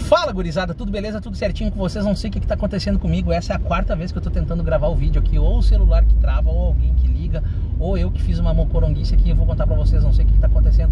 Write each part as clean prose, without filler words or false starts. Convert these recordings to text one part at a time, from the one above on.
Fala, gurizada, tudo beleza? Tudo certinho com vocês? Não sei o que tá acontecendo comigo. Essa é a quarta vez que eu tô tentando gravar o vídeo aqui. Ou o celular que trava, ou alguém que liga, ou eu que fiz uma mocoronguice aqui. Eu vou contar pra vocês, não sei o que tá acontecendo.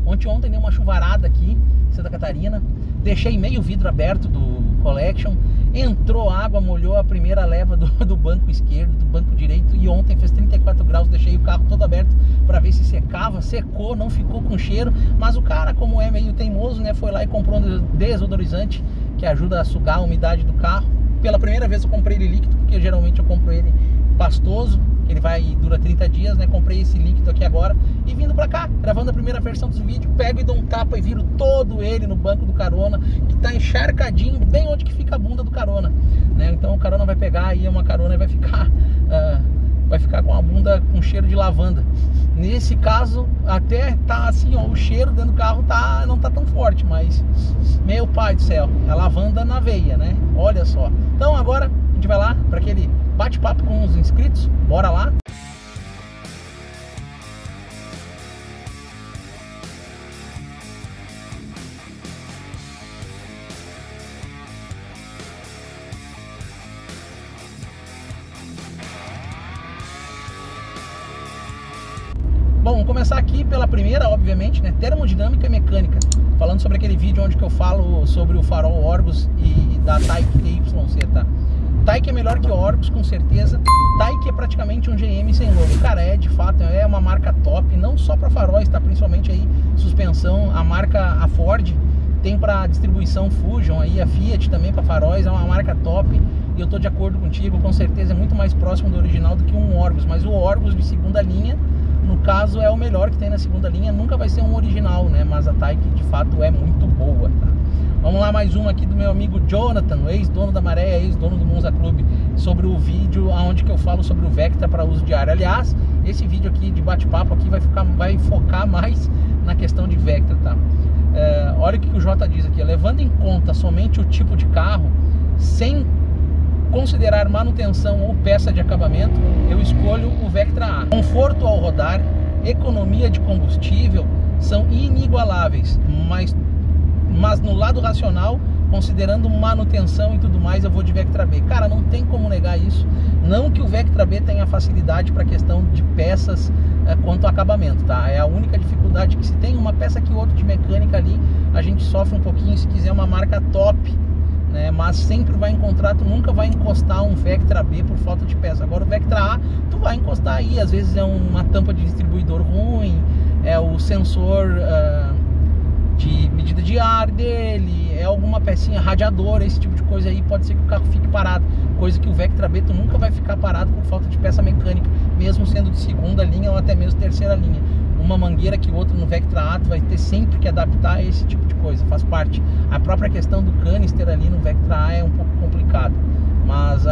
Ontem deu uma chuvarada aqui em Santa Catarina. Deixei meio vidro aberto do Collection. Entrou água, molhou a primeira leva do banco esquerdo, do banco direito. E ontem fez 34 graus, deixei o carro todo aberto pra ver se secava. Secou, não ficou com cheiro. Mas o cara, como é meio teimoso, né, foi lá e comprou um desodorizante que ajuda a sugar a umidade do carro. Pela primeira vez eu comprei ele líquido, porque geralmente eu compro ele pastoso, que ele dura 30 dias, né? Comprei esse líquido aqui agora e vindo pra cá, gravando a primeira versão do vídeo, pego e dou um tapa e viro todo ele no banco do carona, que tá encharcadinho, bem onde que fica a bunda do carona, né? Então o carona vai pegar aí uma carona e vai ficar com a bunda com cheiro de lavanda. Nesse caso, até tá assim, ó, o cheiro dentro do carro não tá tão forte, mas meu pai do céu, é lavanda na veia, né? Olha só. Então agora a gente vai lá para aquele bate-papo com os inscritos. Bora lá. Bom, vamos começar aqui pela primeira, obviamente, né? Termodinâmica e mecânica. Falando sobre aquele vídeo onde que eu falo sobre o farol Orgus e da Taick TYC, tá? Taick é melhor que Orgus, com certeza. Taick é praticamente um GM sem logo. Cara, de fato, é uma marca top, não só para faróis, tá? Principalmente aí suspensão. A Ford tem para distribuição Fusion, aí a Fiat também para faróis, é uma marca top. E eu tô de acordo contigo, com certeza é muito mais próximo do original do que um Orgus. Mas o Orgus de segunda linha, no caso, é o melhor que tem na segunda linha. Nunca vai ser um original, né? Mas a Taick de fato é muito boa, tá? Vamos lá, mais uma aqui do meu amigo Jonathan, ex-dono da Maré, ex-dono do Monza Club, sobre o vídeo onde que eu falo sobre o Vectra para uso diário. Aliás, esse vídeo aqui de bate-papo aqui vai focar mais na questão de Vectra, tá? Olha o que o Jota diz aqui: levando em conta somente o tipo de carro, sem considerar manutenção ou peça de acabamento, eu escolho o Vectra A. Conforto ao rodar, economia de combustível são inigualáveis, mas no lado racional, considerando manutenção e tudo mais, eu vou de Vectra B. Cara, não tem como negar isso. Não que o Vectra B tenha facilidade para questão de peças quanto ao acabamento, tá? É a única dificuldade, que se tem uma peça que outra de mecânica ali, a gente sofre um pouquinho. Se quiser uma marca top, né? Mas sempre vai encontrar, tu nunca vai encostar um Vectra B por falta de peça. Agora o Vectra A, tu vai encostar aí, às vezes é uma tampa de distribuidor ruim, é o sensor de medida de ar dele, é alguma pecinha, radiador, esse tipo de coisa aí, pode ser que o carro fique parado, coisa que o Vectra B tu nunca vai ficar parado por falta de peça mecânica, mesmo sendo de segunda linha ou até mesmo terceira linha. Uma mangueira que outra no Vectra A tu vai ter sempre que adaptar a esse tipo de coisa, faz parte. A própria questão do canister ali no Vectra A é um pouco complicado, mas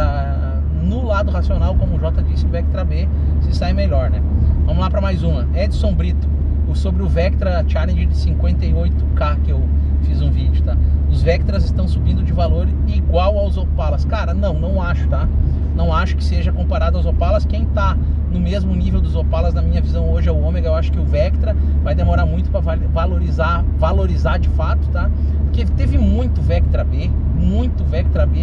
no lado racional, como o Jota disse, o Vectra B se sai melhor, né? Vamos lá para mais uma. Edson Brito, sobre o Vectra Challenger de 58K, que eu fiz um vídeo, tá? Os Vectras estão subindo de valor igual aos Opalas. Cara, não acho, tá? Não acho que seja comparado aos Opalas. Quem tá no mesmo nível dos Opalas, na minha visão, hoje é o Ômega. Eu acho que o Vectra vai demorar muito para valorizar de fato, tá? Porque teve muito Vectra B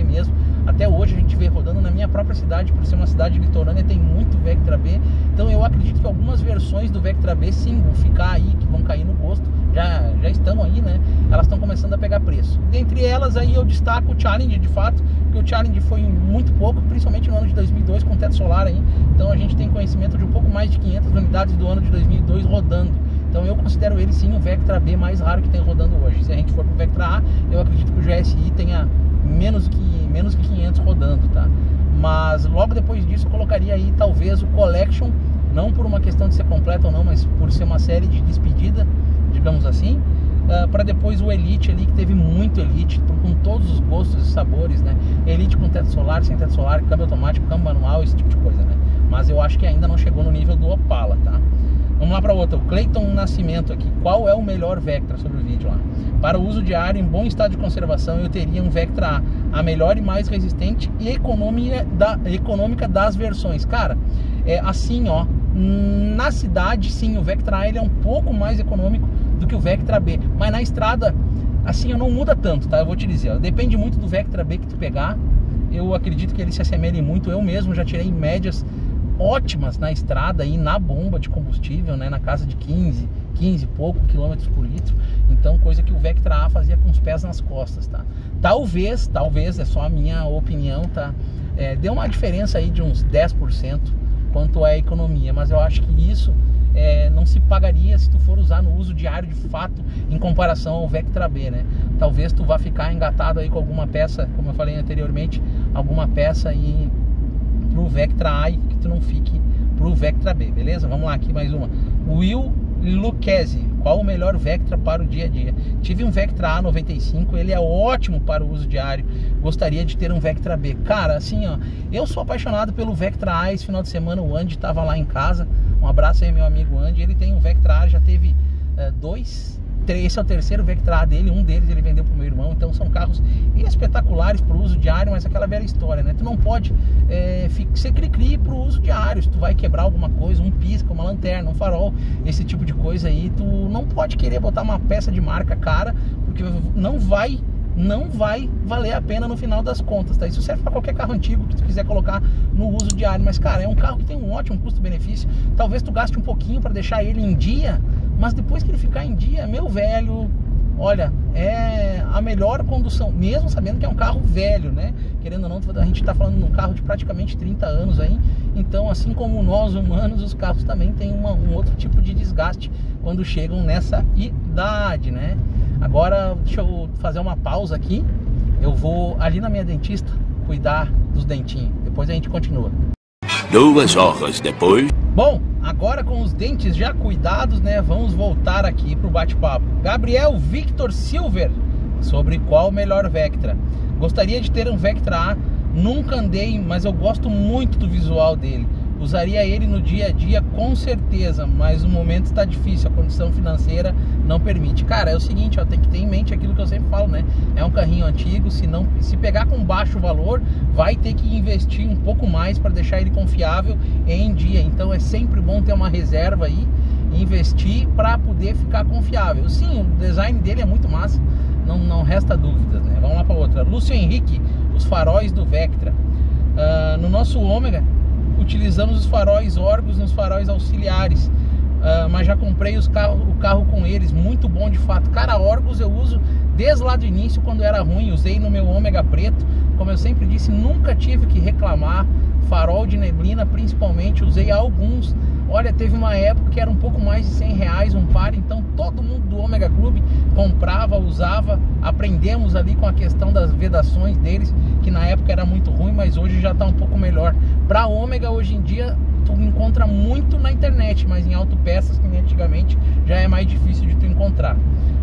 mesmo. Até hoje a gente vê rodando na minha própria cidade, por ser uma cidade litorânea, tem muito Vectra B. Então eu acredito que algumas versões do Vectra B sim vão ficar aí, que vão cair no gosto. Já estão aí, né? Elas estão começando a pegar preço. Dentre elas aí eu destaco o Challenger, de fato, porque o Challenger foi muito pouco, principalmente no ano de 2002 com teto solar aí. Então a gente tem conhecimento de um pouco mais de 500 unidades do ano de 2002 rodando. Então eu considero ele sim o Vectra B mais raro que tem rodando hoje. Se a gente for pro Vectra A, eu acredito que o GSI tenha menos que 500 rodando, tá? Mas logo depois disso eu colocaria aí talvez o Collection, não por uma questão de ser completo ou não, mas por ser uma série de despedida, digamos assim, para depois o Elite ali, que teve muito Elite, com todos os gostos e sabores, né? Elite com teto solar, sem teto solar, câmbio automático, câmbio manual, esse tipo de coisa, né? Mas eu acho que ainda não chegou no nível do Opala, tá? Vamos lá para outra, o Cleiton Nascimento aqui. Qual é o melhor Vectra, sobre o vídeo lá? Para uso diário em bom estado de conservação, eu teria um Vectra A melhor e mais resistente e econômica das versões. Cara, assim, ó, na cidade sim, o Vectra A ele é um pouco mais econômico do que o Vectra B, mas na estrada assim, não muda tanto, tá? Eu vou te dizer, ó, depende muito do Vectra B que tu pegar. Eu acredito que ele se assemelhe muito. Eu mesmo já tirei médias ótimas na estrada e na bomba de combustível, né? Na casa de 15 e pouco quilômetros por litro. Então, coisa que o Vectra A fazia com os pés nas costas, tá? Talvez, é só a minha opinião, tá? Deu uma diferença aí de uns 10% quanto à economia, mas eu acho que isso não se pagaria se tu for usar no uso diário de fato em comparação ao Vectra B, né? Talvez tu vá ficar engatado aí com alguma peça, como eu falei anteriormente, alguma peça aí pro Vectra A e que tu não fique pro Vectra B, beleza? Vamos lá, aqui mais uma. Will Lucchesi, qual o melhor Vectra para o dia a dia? Tive um Vectra A 95, ele é ótimo para o uso diário. Gostaria de ter um Vectra B. Cara, assim, ó, eu sou apaixonado pelo Vectra A. Esse final de semana o Andy estava lá em casa. Um abraço aí, meu amigo Andy. Ele tem um Vectra A, já teve esse é o terceiro Vectra A dele. Um deles ele vendeu pro meu irmão. Então são carros espetaculares para o uso diário, mas aquela velha história, né? Tu não pode ser cri-cri pro uso diário. Se tu vai quebrar alguma coisa, um pisca, uma lanterna, um farol, esse tipo de coisa aí, tu não pode querer botar uma peça de marca cara, porque não vai valer a pena no final das contas, tá? Isso serve para qualquer carro antigo que tu quiser colocar no uso diário, mas cara, é um carro que tem um ótimo custo-benefício. Talvez tu gaste um pouquinho para deixar ele em dia, mas depois que ele ficar em dia, meu velho, olha, é a melhor condução, mesmo sabendo que é um carro velho, né? Querendo ou não, a gente tá falando de um carro de praticamente 30 anos aí. Então, assim como nós humanos, os carros também têm um outro tipo de desgaste quando chegam nessa idade, né? Agora, deixa eu fazer uma pausa aqui. Eu vou ali na minha dentista cuidar dos dentinhos. Depois a gente continua. 2 horas depois. Bom, agora com os dentes já cuidados, né? Vamos voltar aqui pro bate-papo. Gabriel Victor Silver, sobre qual o melhor Vectra. Gostaria de ter um Vectra A. Nunca andei, mas eu gosto muito do visual dele. Usaria ele no dia a dia com certeza, mas no momento está difícil, a condição financeira não permite. Cara, é o seguinte, ó, tem que ter em mente aquilo que eu sempre falo, né? É um carrinho antigo, se pegar com baixo valor, vai ter que investir um pouco mais para deixar ele confiável em dia. Então é sempre bom ter uma reserva aí, investir para poder ficar confiável. Sim, o design dele é muito massa, não resta dúvidas, né? Vamos lá para outra. Lúcio Henrique, os faróis do Vectra. No nosso Ômega utilizamos os faróis Orgus nos faróis auxiliares, mas já comprei o carro com eles, muito bom de fato. Cara, Orgus eu uso desde lá do início, quando era ruim, usei no meu Ômega preto, como eu sempre disse, nunca tive que reclamar. Farol de neblina principalmente, usei alguns. Olha, teve uma época que era um pouco mais de R$100 um par, então todo mundo do Ômega Clube comprava, usava. Aprendemos ali com a questão das vedações deles, que na época era muito ruim, mas hoje já está um pouco melhor. Para Ômega, hoje em dia, tu encontra muito na internet, mas em autopeças, que nem antigamente, já é mais difícil de tu encontrar.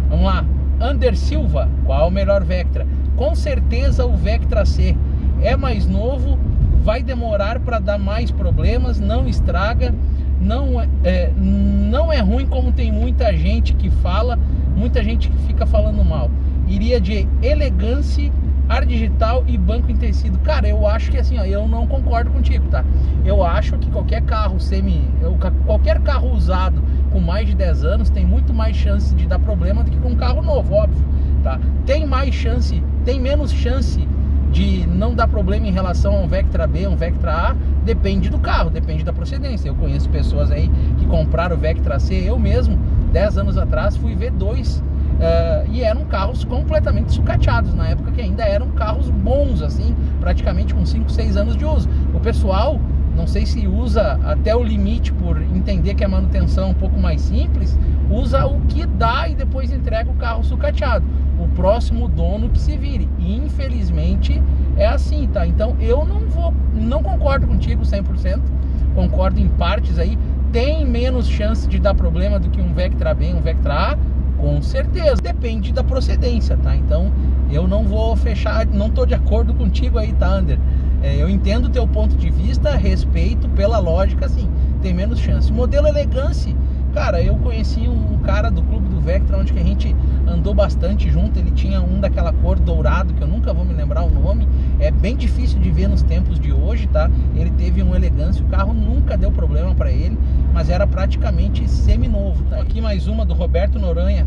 Vamos lá, Ander Silva, qual o melhor Vectra? Com certeza o Vectra C. É mais novo, vai demorar para dar mais problemas, não estraga, não é ruim como tem muita gente que fala, muita gente que fica falando mal. Iria de elegância, ar digital e banco em tecido. Cara, eu acho que assim, ó, eu não concordo contigo, tá? Eu acho que qualquer carro usado com mais de 10 anos tem muito mais chance de dar problema do que com um carro novo, óbvio, tá? Tem menos chance de não dar problema em relação a um Vectra B, um Vectra A, depende do carro, depende da procedência. Eu conheço pessoas aí que compraram o Vectra C, eu mesmo, 10 anos atrás, fui ver dois, e eram carros completamente sucateados, na época que ainda eram carros bons, assim, praticamente com 5, 6 anos de uso. O pessoal, não sei se usa até o limite por entender que a manutenção é um pouco mais simples, usa o que dá e depois entrega o carro sucateado. O próximo dono que se vire. E infelizmente é assim, tá? Então eu não concordo contigo 100%, concordo em partes aí. Tem menos chance de dar problema do que um Vectra B, um Vectra A? Com certeza. Depende da procedência, tá? Então eu não vou fechar, não tô de acordo contigo aí, tá, Ander? Eu entendo o teu ponto de vista, respeito pela lógica, assim, tem menos chance. Modelo elegância, cara, eu conheci um cara do clube do Vectra, onde que a gente andou bastante junto. Ele tinha um daquela cor dourado, que eu nunca vou me lembrar o nome. É bem difícil de ver nos tempos de hoje, tá? Ele teve um elegância, o carro nunca deu problema para ele, mas era praticamente seminovo, tá? Aqui mais uma do Roberto Noronha.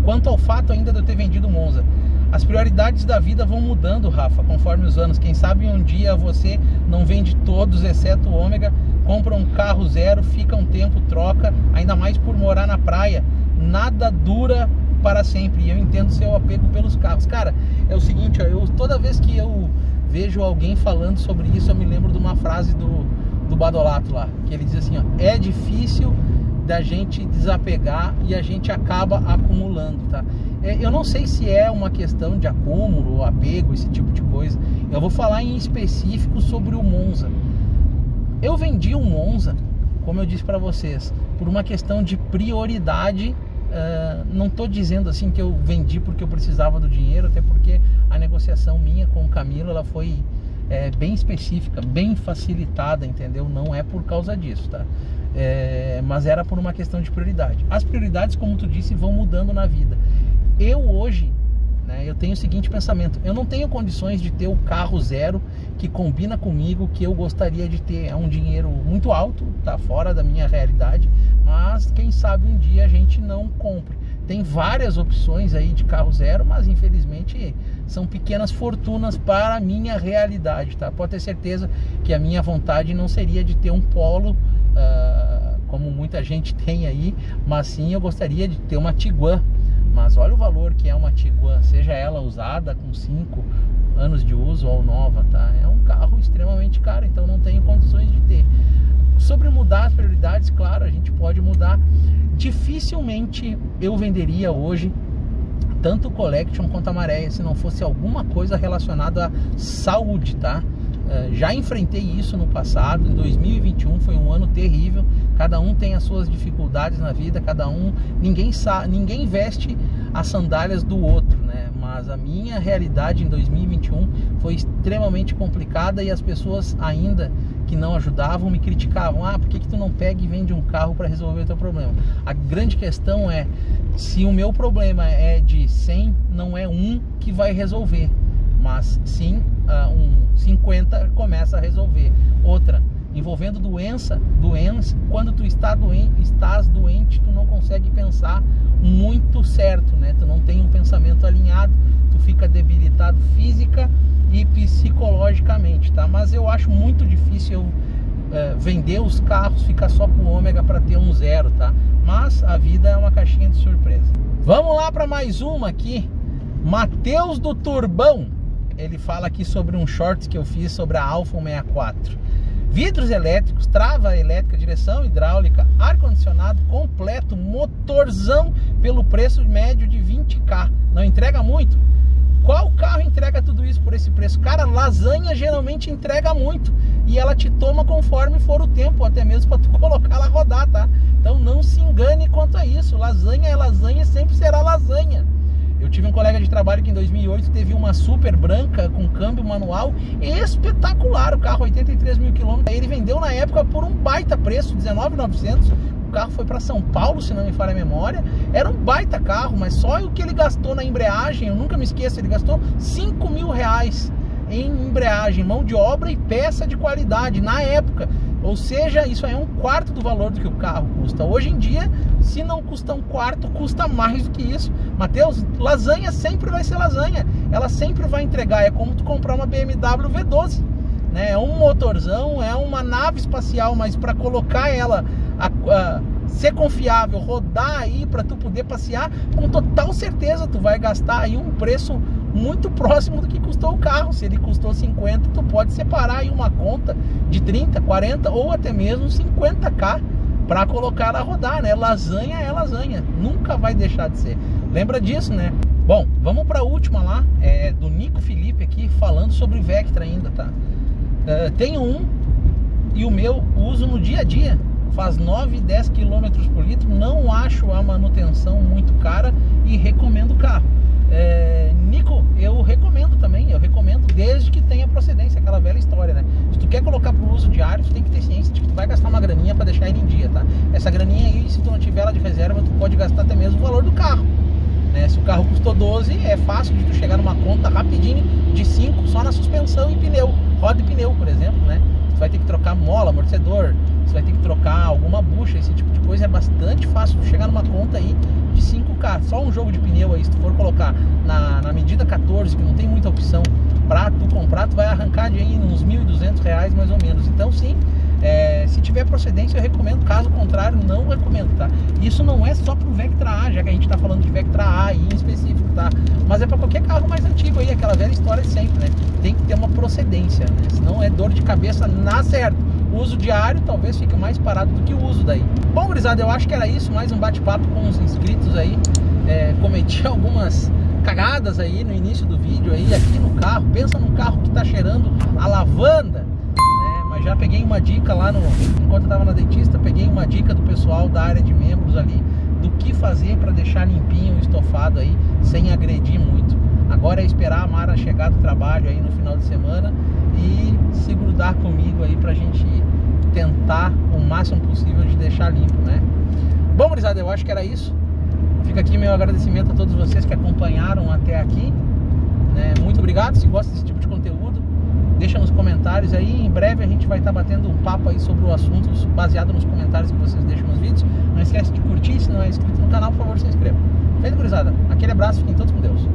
Quanto ao fato ainda de eu ter vendido o Monza, as prioridades da vida vão mudando, Rafa, conforme os anos. Quem sabe um dia você não vende todos, exceto o Ômega, compra um carro zero, fica um tempo, troca, ainda mais por morar na praia. Nada dura para sempre, e eu entendo seu apego pelos carros. Cara, é o seguinte, ó, toda vez que eu vejo alguém falando sobre isso, eu me lembro de uma frase do Badolato lá, que ele diz assim, ó, é difícil da gente desapegar e a gente acaba acumulando, tá? Eu não sei se é uma questão de acúmulo, apego, esse tipo de coisa. Eu vou falar em específico sobre o Monza. Eu vendi o Monza, como eu disse para vocês, por uma questão de prioridade. Não estou dizendo assim que eu vendi porque eu precisava do dinheiro, até porque a negociação minha com o Camilo, ela foi bem específica, bem facilitada, entendeu? Não é por causa disso, tá? Mas era por uma questão de prioridade. As prioridades, como tu disse, vão mudando na vida. Eu hoje, né, eu tenho o seguinte pensamento: eu não tenho condições de ter o carro zero que combina comigo, que eu gostaria de ter. É um dinheiro muito alto, tá fora da minha realidade, mas quem sabe um dia a gente não compre. Tem várias opções aí de carro zero, mas infelizmente são pequenas fortunas para a minha realidade, tá? Pode ter certeza que a minha vontade não seria de ter um Polo, como muita gente tem aí, mas sim eu gostaria de ter uma Tiguan. Mas olha o valor que é uma Tiguan, seja ela usada com 5 anos de uso ou nova, tá? É um carro extremamente caro, então não tenho condições de ter. Sobre mudar as prioridades, claro, a gente pode mudar. Dificilmente eu venderia hoje tanto o Collection quanto a Maré se não fosse alguma coisa relacionada à saúde, tá? Já enfrentei isso no passado. Em 2021 foi um ano terrível. Cada um tem as suas dificuldades na vida, ninguém veste as sandálias do outro, né? Mas a minha realidade em 2021 foi extremamente complicada, e as pessoas ainda que não ajudavam me criticavam. Por que tu não pega e vende um carro para resolver o teu problema? A grande questão é, se o meu problema é de 100, não é um que vai resolver, mas sim 50 começa a resolver. Outra, envolvendo doença, quando tu estás doente, tu não consegue pensar muito certo, né? Tu não tem um pensamento alinhado, tu fica debilitado física e psicologicamente, tá? Mas eu acho muito difícil eu vender os carros, ficar só com o Ômega para ter um zero, tá? Mas a vida é uma caixinha de surpresa. Vamos lá para mais uma aqui. Matheus do Turbão, ele fala aqui sobre um short que eu fiz sobre a Alfa 164. Vidros elétricos, trava elétrica, direção hidráulica, ar-condicionado completo, motorzão pelo preço médio de 20k. Não entrega muito? Qual carro entrega tudo isso por esse preço? Cara, lasanha geralmente entrega muito, e ela te toma conforme for o tempo, até mesmo para tu colocar ela rodar, tá? Então não se engane quanto a isso. Lasanha é lasanha, sempre será lasanha. Eu tive um colega de trabalho que em 2008 teve uma Super branca com câmbio manual espetacular, o carro 83 mil quilômetros. Ele vendeu na época por um baita preço, 19.900. O carro foi para São Paulo, se não me falha a memória. Era um baita carro, mas só o que ele gastou na embreagem, eu nunca me esqueço, ele gastou 5 mil reais em embreagem, mão de obra e peça de qualidade na época. Ou seja, isso aí é um quarto do valor do que o carro custa. Hoje em dia, se não custa um quarto, custa mais do que isso. Matheus, lasanha sempre vai ser lasanha. Ela sempre vai entregar. É como tu comprar uma BMW V12, né? É um motorzão, é uma nave espacial, mas para colocar ela ser confiável, rodar aí para tu poder passear, com total certeza tu vai gastar aí um preço muito próximo do que custou o carro. Se ele custou 50, tu pode separar aí uma conta de 30, 40 ou até mesmo 50k para colocar ela a rodar, né? Lasanha é lasanha, nunca vai deixar de ser. Lembra disso, né? Bom, vamos para a última lá, do Nico Felipe aqui, falando sobre Vectra ainda, tá? Tenho um e o meu uso no dia a dia, faz 9 e 10 km por litro, não acho a manutenção muito cara e recomendo o carro. Nico, eu recomendo também, desde que tenha procedência, aquela velha história, né? Se tu quer colocar para o uso diário, tu tem que ter ciência de que tu vai gastar uma graninha para deixar ele em dia, tá? Essa graninha aí, se tu não tiver ela de reserva, tu pode gastar até mesmo o valor do carro, né? Se o carro custou 12, é fácil de tu chegar numa conta rapidinho de 5 só na suspensão e pneu, roda e pneu, por exemplo, né? Você vai ter que trocar mola, amortecedor, você vai ter que trocar alguma bucha, esse tipo de coisa. É bastante fácil de chegar numa conta aí de 5K, só um jogo de pneu aí, se tu for colocar na medida 14, que não tem muita opção pra tu comprar, tu vai arrancar de aí uns R$1.200 mais ou menos. Então sim, se tiver procedência eu recomendo, caso contrário não recomendo, tá? Isso não é só pro Vectra A, já que a gente tá falando de Vectra A aí em específico, tá? Mas é pra qualquer carro mais antigo aí, aquela velha história de sempre, né? Tem que ter uma procedência, né? Senão é dor de cabeça na certa. O uso diário talvez fique mais parado do que o uso daí. Bom, gurizada, eu acho que era isso, mais um bate-papo com os inscritos aí. Cometi algumas cagadas aí no início do vídeo aí, aqui no carro. Pensa num carro que tá cheirando a lavanda, né? Mas já peguei uma dica lá enquanto eu tava na dentista, peguei uma dica do pessoal da área de membros ali, do que fazer para deixar limpinho o estofado aí, sem agredir muito. Agora é esperar a Mara chegar do trabalho aí no final de semana e se grudar comigo aí pra gente tentar o máximo possível de deixar limpo, né? Bom, gurizada, eu acho que era isso. Fica aqui meu agradecimento a todos vocês que acompanharam até aqui, né? Muito obrigado. Se gosta desse tipo de conteúdo, deixa nos comentários aí. Em breve a gente vai estar batendo um papo aí sobre o assunto, baseado nos comentários que vocês deixam nos vídeos. Não esquece de curtir, se não é inscrito no canal, por favor, se inscreva. Feito, gurizada? Aquele abraço, fiquem todos com Deus.